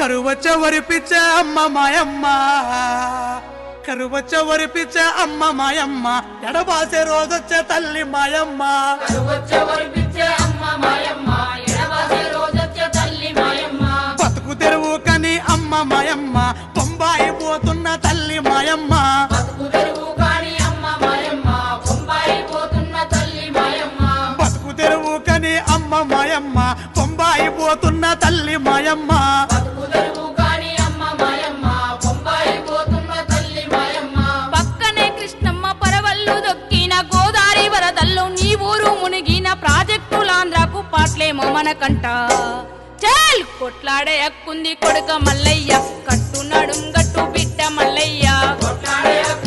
కరువచ్చ వరిపిచ్చే అమ్మ మాయమ్మ కరువచ్చ వరిపిచ్చే అమ్మ మాయమ్మ ఎడబాసే రోజొచ్చే తల్లి మాయమ్మ బతుకు తెరువు కని అమ్మ మాయమ్మ బొంబాయి పోతున్న తల్లి మాయమ్మ బతుకు తెరువు కని అమ్మ మాయమ్మ బొంబాయి పోతున్న తల్లి మాయమ్మ పక్కనే కృష్ణమ్మ పరవళ్ళు దొక్కిన గోదావరి వరదల్లో నీ ఊరు మునిగిన ప్రాజెక్టులాంధ్రకు పాటలేమో మనకంట చల్ కొట్లాడే హక్కుంది కొడుక మల్లయ్య కట్టు నడుం గట్టు బిడ్డ మల్లయ్య